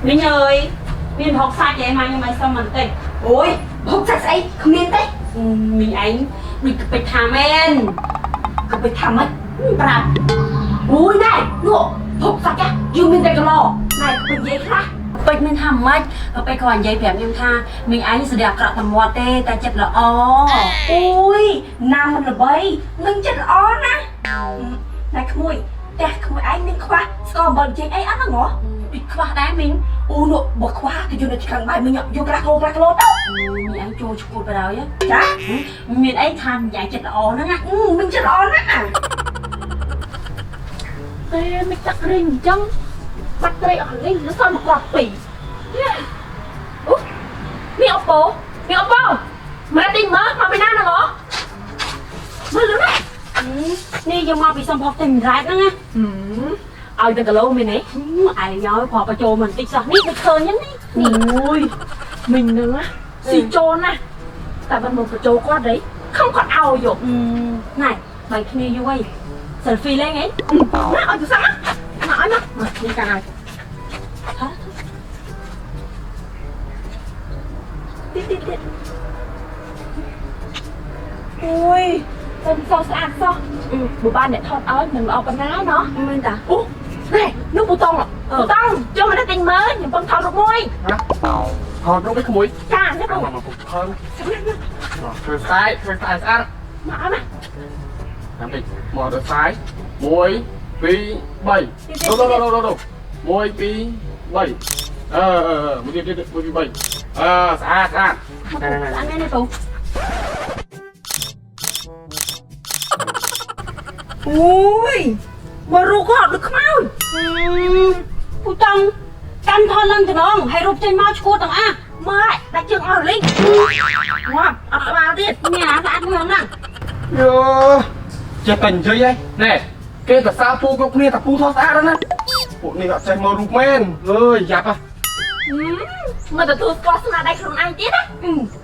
mình ơi mình học sạch vậy mà nhưng mà sao mình tỉnh ôi học sạch ấy không nên đấy mình anh mình phải thả men cứไปทำấy bà ôi này nụ học sạch á dù mình đây cái lò nàyเป็นยัยค่ะ bịch mình thầm mấtไปก่อนยายแบบยังท่าmình anh sẽ đẹp cọ tầm mọt tê ta chật là o โอ้ยน้ำมันระเบยมึงจะร้อนนะนายขโมยแต่ขโมยไอ้นึงคว้าสกอร์บอลเจงไอ้อันนั้นเหรอ bị khoa đá mình โอ้หนูบอกคว้าแต่อยู่ในที่กลางใบมึงอยู่กลางโลเต้า mình anh trôi chụp vào đó nhá จ้ะ mình anh tham giải chật là o nữa nha มึงจะร้อนนะ tê mày tắt rình chân bắt tay ở rình nó sao mà quạt tỉ úp mi oppo mà đã tin mà mày đang hả mới lớn đấyนี่ยังมาไปสัมผัสtình rát nữa nha ai ta cả lâu mày nè ai nói phò bà trồ mình tích sao nít được khơi nhắn đi ui mình nữa xì trôn à tại bạn một cái trâu quát đấy không còn ao rồi này bài kia vui selfie lên ấy ở từ sáng nói mà đi cài tít ui tên sao sạch sao bữa ba để thọt ơi mình ở bên áo nó mình ta này nước bù tông à bù tông cho mình đã tình mới nhưng vẫn thọt được môi thọt nó cái mũi cha nhất mà rồi cũng hơn thử sai sao mà mà làm đi mở được sai mũi pi bảy đâu mũi pi bảy mũi pi bảy sao anh nghe này tụ ui mà ru có học được không phụ tông căn thon lưng thì nó hay rụp trên mau chua tầng a mai đã chừng ở linh wow học ba tiết nhà đã ăn ngon nèจะเป็นเฉยๆนี่เกตซาปูก็เนี่ยแต่ปูทอดสะอาดแล้วนะพวกนี้แบบใจมารูแมนเลยหยับอ่ะ mà tụi tôi có sao đây không ai chết á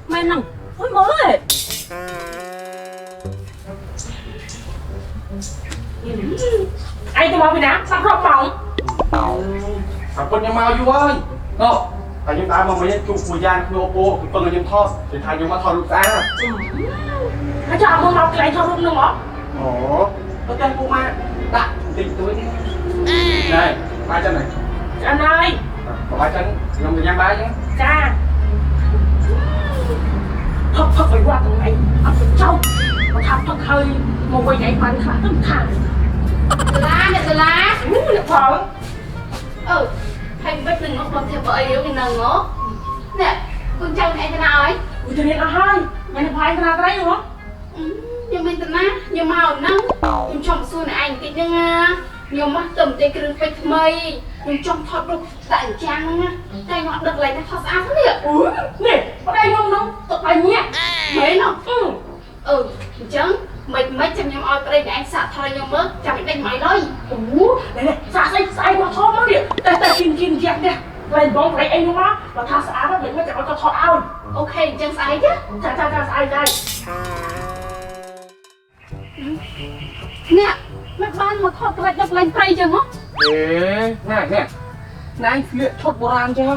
mày nằng ôi mới ai tôi bảo mày nè sao không bỏng สับปะยังมาอยู่เว้ยเนาะแต่ยังตามมาไม่ยังจูบปุยยานคือโอโปคือเปิงยังทอดแต่ทายยังมาทอดลูกสาว nó cho ông học lại cho luôn nữa อ๋อแล้วแกกูมาตะติดตัวนี่ได้ไปจังไหน anh ơi ไปจังยังยังไปยัง cha thật thật phải qua thằng này học được sâu mà thật thật hơi một quay nhảy mạnh khá tâm thẳng lá nè từ lá được phở hay biết đừng ngốc bật theo vợ yếu mình nâng ngó nè con chồng này thế nào ấy ui cho nên là hai mày phải cái nào cái đấy không nhưng mình tình á nhưng màu nắng nhưng trong xu này anh tí nhưng nhưng mà tầm tay cái phải mây nhưng trong thoát được tại trang nha tay ngọn được lấy nó thoát ác thế ui nè ở đây không đâu tụi mày nhé mấy nó chứ mấy trăm nhom oi đây để anh xả thôi nhom mớt chả bị đánh máy đấy này này xả say qua thoát nó đi tay tay kim dẹp nè lên bóng phải anh không á và tha xả nó để nó chạy cho thoát ao ok chân sai chứ cha sai đây nè mấy ban mà thoát cái đập lên tay chừng á เอ๊ะน่ะเนี่ยนายเลี้ยชดโบราณใช่ไหม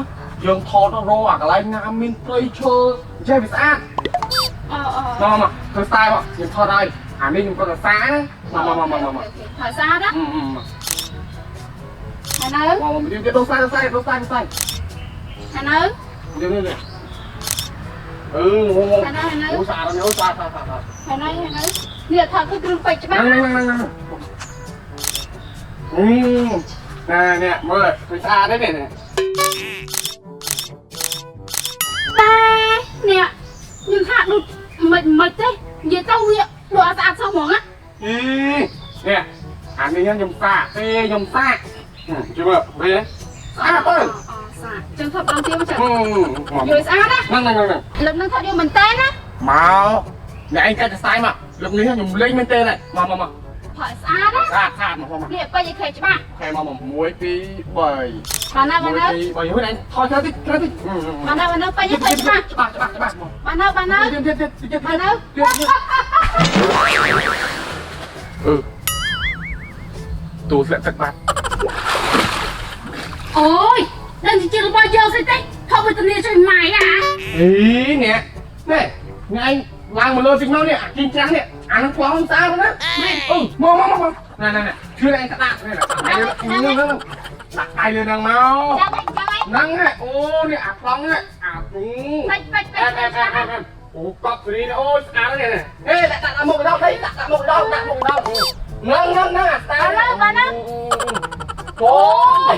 ยังทอดรออะไรงามมินเปรย์เชอร์ใช่ไหมสะอาดมาคือสไตล์ป่ะยังทอดได้นี่ยังก็จะสามา hỏi sao đó มา hả nữ เดี๋ยวโดนไส้ hả nữ เดี๋ยวงงโอ้สาแล้วเนี่ยโอ้สา hả nữ nè thật cái gương phải cho bác นั่งเนี่ยเมื่อคือสาได้เนี่ย ba nè nhưng hạ đụt mệt đấy về tao miệng đồ ăn xong món á เนี่ยนี่ยังยมซาเต้ยมซาใช่ไหมเฮ้ยสาเต้ trường hợp đầu tiên chẳng rồi sao đóนั่งlần nó thật yêu mình tên á มาเนี่ยไอ้กันจะซ้ายมาลูกนี้ยมเล่นไม่เต้เลยมา hỏi sao đó ซามา nè bây giờ kể cho ba ใครมามวยปีใบ bà nào มวยปีใบเฮ้ยไหนทอดเท่าที่ bà nào bây giờ kể cho ba bà nào bà nào ตัวเสียสักบาท ôi đừng ដឹងជារបស់យើងស្អីទេថតវេទនាជួយម៉ាយហ៎ អីនេះនេះញ៉ៃឡើងមកលើស៊ីមកនេះអាជីងចាំងនេះអានឹងឆ្លងស្អាតណាមកណែជឿឯងក្តាប់នេះដាក់ដៃលើនឹងមកហ្នឹងអូនេះអាខ្លងនេះអាអូកប់រីអូស្អាតនេះហេដាក់មុខដល់đâyដាក់មុខដល់ហ្នឹងអាស្អាតលើបាទណាអូយ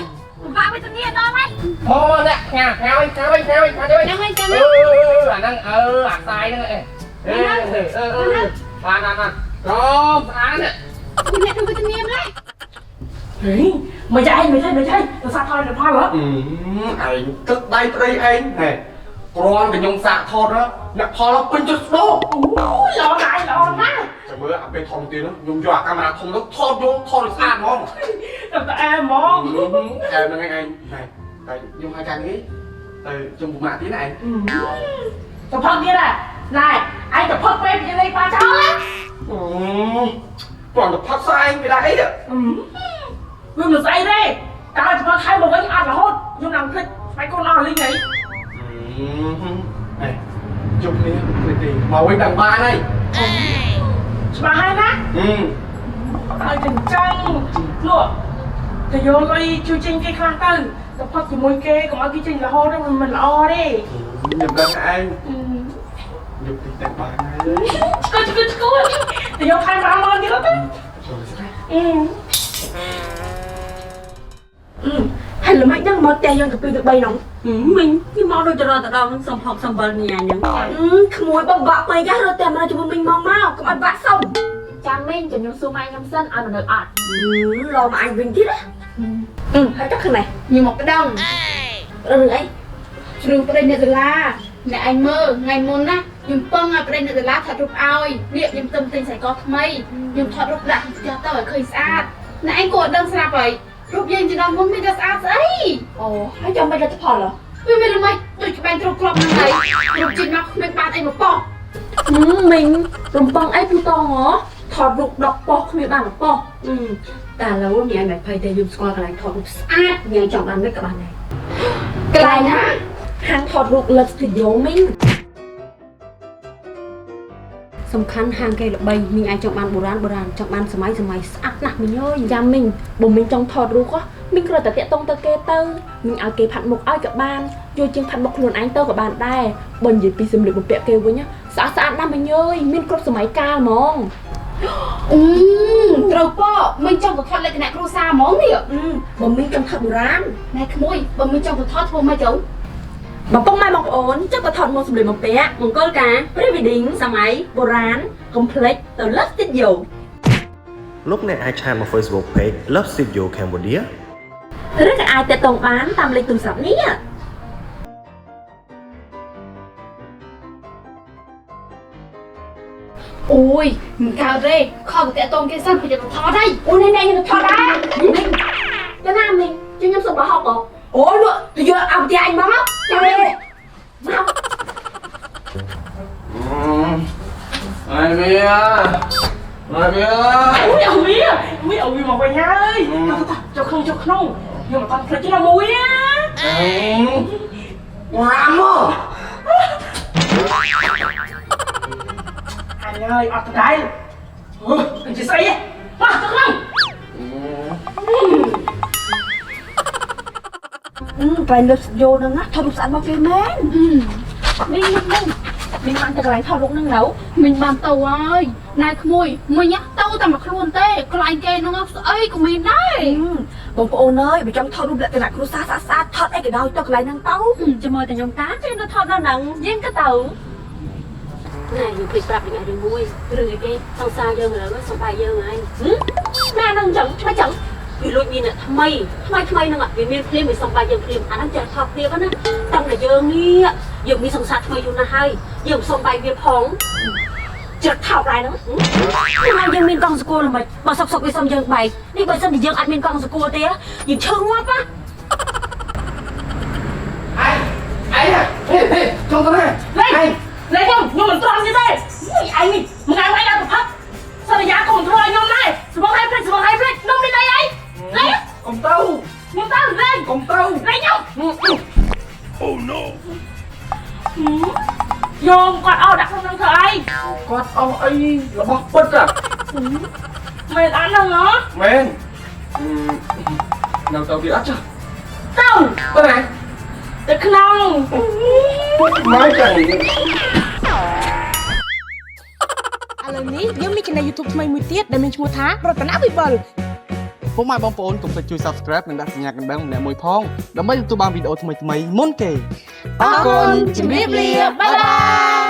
បាក់វេទនាដល់ហើយ មកនេះញ៉ាញ៉ាវិញចាំវិញអាហ្នឹងអាសាយហ្នឹងបានកុំស្អាតនេះ คุณเนี่ยดูวิตามินเลย ហេមិនចាយទៅសាថតទៅផលហ៎ ឯងទឹកដៃប្តីឯងណែគ្រាន់តែខ្ញុំសាកថតអ្នកផលពេញចិត្តស្ដោ អូយល្អណាស់ ចាំមើលអាពេលធំទៀតខ្ញុំយកអាកាមេរ៉ាធំនោះថតយកថតឲ្យស្អាតហ្មង តែអែហ្មង អែហ្នឹងឯងតែខ្ញុំឲ្យការនេះទៅជុំពុកម៉ាក់ទៀតឯង ទៅផឹកទៀតហ៎ណែឯងទៅផឹកពេលនិយាយបានចោល គាត់ទៅផឹកស្អែកវាដែរអីទៅ វាមិនស្អីទេតើទៅផឹកហើយមកវិញអត់រហូតខ្ញុំនឹងភ្លេចស្បែកកូនអស់លីងហី ជុំនេះទេមកវិញដល់បានហើយ ច្បាស់ហើយណាហើយចិញ្ចឹងលក់ទៅយកលុយជួយចេញគេខ្លះទៅផឹកជាមួយគេកុំឲ្យគេចេញរហូតទៅមិនល្អទេ ខ្ញុំដឹងឯងយកទីតែបានហើយ ឈួតទៅយកខែ5ម៉ោងទៀតទៅហើយល្មិចហ្នឹងមកតែយើងទៅ2ទៅ3ហ្នឹង មិញគេមកដូចរត់ទៅដល់នឹងសំហុកសំបល់ញ៉ាហ្នឹង ក្មួយបបាក់មកយ៉ារត់តែមកជាមួយមិញមកកុំឲ្យបាក់សុំ ចាំមិញខ្ញុំសួរម៉ែខ្ញុំសិនឲ្យមនុស្សអត់ រកមកអញវិញទៀតហើយទៅខាងនេះ ខ្ញុំមកប្តឹង រឿងអី ជ្រូកប្តីអ្នកសាលាអ្នកឯងមើលថ្ងៃមុនណាខ្ញុំពឹងឲ្យប្តីអ្នកសាលាថតរូបឲ្យនេះខ្ញុំទៅទិញខ្សែកថ្មីខ្ញុំថតរូបដាក់ផ្ទះទៅឲ្យឃើញស្អាតអ្នកឯងក៏អត់ដឹងស្រាប់ហើយរូបយើងជាដល់មុនមានតែស្អាតស្អី អូហើយចាំមិនលទ្ធផលហ៎ វាមានល្មិចដូចក្បែរទ្រុបក្របហ្នឹងហើយរូបជាតិមកគ្មានបានអីមកប៉ោះ មិញរំពឹងអីពូតងហ៎ថតរូប10ប៉ុស្តិ៍គ្មានបាន10ប៉ុស្តិ៍តែឥឡូវញ៉ៃមិនភ័យទេយើងស្គាល់កន្លែងថតរូបស្អាតញ៉ៃចង់បានមិនក៏បានដែរ កន្លែងណា ហាងថតរូបលឹកស្ទូឌីយោមិញសំខាន់ហាងគេល្បីមីងអាចចង់បានបុរាណចង់បានសម័យស្អាតណាស់មីងអើយយ៉ាមីងបើមីងចង់ថតរូបហ៎មីងគ្រាន់តែតាក់ទងទៅគេទៅមីងឲ្យគេផាត់មុខឲ្យក៏បានយកជាងផាត់មុខខ្លួនឯងទៅក៏បានដែរបើនិយាយពីសម្លៀកបំពាក់គេវិញស្អាតណាស់មីងអើយមានគ្រប់សម័យកាលហ្មង ត្រូវប៉មិញចង់ទៅថតលក្ខណៈគ្រួសារហ្មងនេះ បើមីងចង់ថតបុរាណ ណែក្មួយបើមិញចង់ទៅថតធ្វើម៉េចទៅ បងពុកម៉ែបងប្អូនចង់ទៅថតមកសម្លៀកបំពាក់មង្គលការ pre-wedding សម័យបុរាណ complex ទៅ Love Studio លោកអ្នកអាចឆាតមក Facebook Page Love Studio Cambodia ឬក៏អាចទាក់ទងបានតាមលេខទូរស័ព្ទនេះ អូយមិនកើតទេខំតាក់តងគេសិនខ្ញុំទៅថតហើយ អូននេះខ្ញុំថតដែរនេះទៅណាមីងខ្ញុំសុំបោះហកអូលក់ទៅយកអោបទីអញមកចាំទេមក អើមីអូយអវីមកវិញហើយចូលក្នុងខ្ញុំអត់ភ្លេចទេមួយណា រ៉ាម អញអើយអត់ដែរអូជាស្អីមកទៅក្នុងកន្លែងលឹកយោហ្នឹងណាថតរូបស្អាតមកគេមែនមីងបានទៅកន្លែងថតរូបហ្នឹងនៅ មិញបានទៅហើយណែក្មួយមិញទៅតែមកខ្លួនទេកន្លែងគេហ្នឹងស្អីក៏មានដែរ បងប្អូនអើយបើចង់ថតរូបលក្ខណៈគ្រួសារស្អាតថតអីក៏ដោយទៅកន្លែងហ្នឹងទៅ ចាំមើលតែខ្ញុំតាគេទៅថតនៅហ្នឹងយើងក៏ទៅណែយើងពេកប្រាប់នឹងឯងរឿងមួយរឿងអីគេសង្សារយើងឥឡូវសំបាយយើងហើយណែនឹងចឹងឆ្លៃចឹងវាលួចមានថ្មីហ្នឹងវាមានភ្លាមវាសំបាយយើងភ្លាមអាហ្នឹងចេះថតទៀតណាតាំងតែយើងនេះយើងមានសង្សារថ្មីយូរណាស់ហើយយើងសំបាយវាផងចិត្តថោកដែរហ្នឹងយើងមានកង់សកលមិនបើសុកវាសុំយើងបែកនេះបើសិនជាយើងអត់មានកង់សកលទេយើងឈឺងាប់ណា អីចង់ទៅណា លេខ្ញុំមិនត្រង់ទេឯងនេះមួយថ្ងៃឯងដល់ទៅផឹកសន្យាកុំធ្វើឲ្យខ្ញុំដែរស្មងឲ្យភ្លេចខ្ញុំមានអីអីលេ កុំទៅ ខ្ញុំទៅលេ កុំទៅ លេខ្ញុំ Dồn còn đặt không thơ ai គាត់អស់អីរបស់ពិតអា Mày ăn đâu nó មែននៅទៅវាអត់ចា Tao ទៅណា Từ khăn មកចា ឥឡូវនេះយើងមាន channel YouTube ថ្មីមួយទៀតដែលមានឈ្មោះថារតនវិបុល ពុកម៉ែបងប្អូនកុំភ្លេចជួយ Subscribe និងដាក់សញ្ញាកណ្ដឹងម្នាក់មួយផងដើម្បីទទួលបានវីដេអូថ្មីៗមុនគេ អរគុណជំរាបលាបាយបាយ